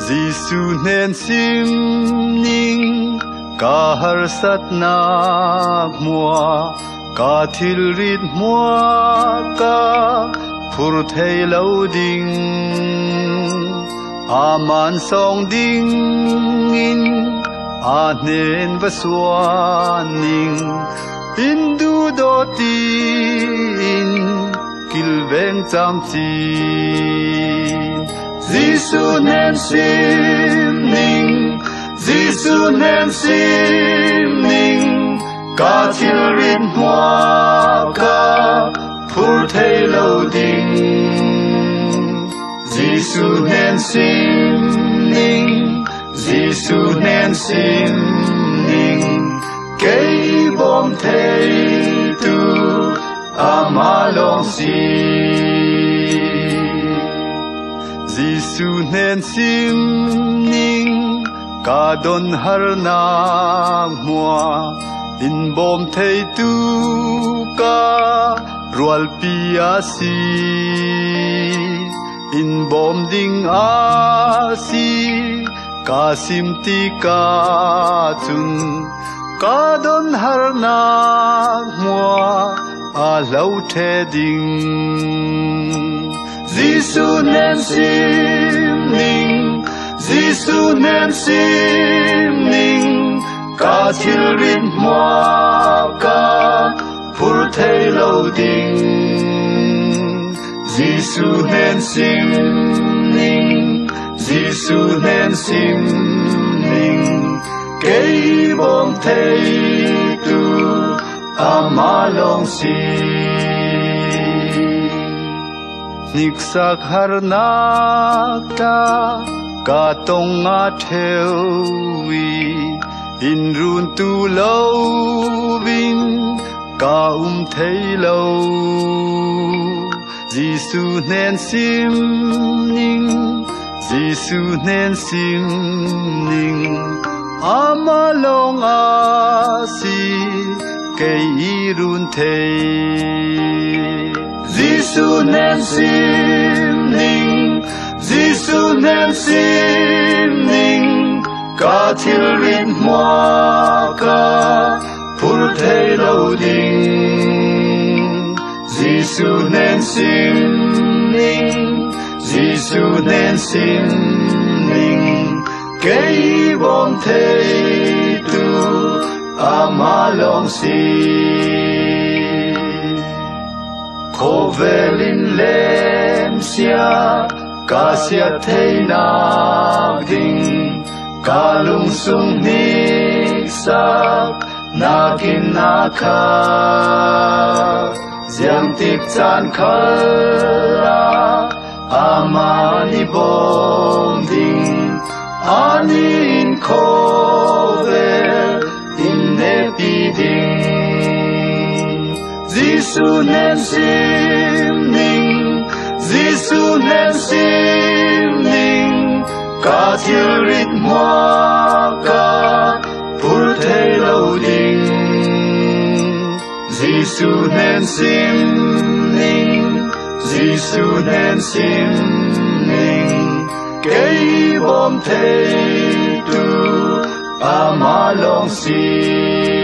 Jesuh nen sim ning Khar sat nak mua Ka thil rit mua ka Phur thei lâu ding Aman song ding in A nen va suan ning Indu do tin Kilveng cham chin Jesuh nen sim ning Jesuh nen sim ning Ka thil rit mua ka Phur thei lâu ding Jesuh nen sim ning Jesuh nen sim ning Cây bom thei tu ama long si Jesuh nen sim ning Ka don har nak mua In bom thei tu ka Rual pi si In bom ding si Ka sim ti ka chun Ka don har nak mua A lau the ding Jesuh nen sim ning Jesuh nen sim ning Ka thil rit mua ka Phur thei lâu ding Jesuh nen sim ning Jesuh nen sim ning Cây bom thei tu ama long si Nik sak har nak ta Ka tong a theo wi In run tu lâu vinh Ka thei lâu Jesuh nen sim ning Jesuh nen sim ning Ama long a si Cây run thei Jesuh nen sim ning Jesuh nen sim ning Ka thil rit mua ka Phur thei lâu ding Jesuh nen sim ning Jesuh nen sim ning Cây bom thei tu ama long si Khô về linh lem sia Ka sia thei nak ding Ka lung sung nik sak Nakin naka Giang tik chan khala Ama ni bom ding Ani in kovel In nepi ding Jesuh nen sim ning Jesuh nen sim ning Ka thil rit mua ka Phur thei lâu ding Jesuh nen sim ning Jesuh nen sim ning Cây bom thei tu ama long si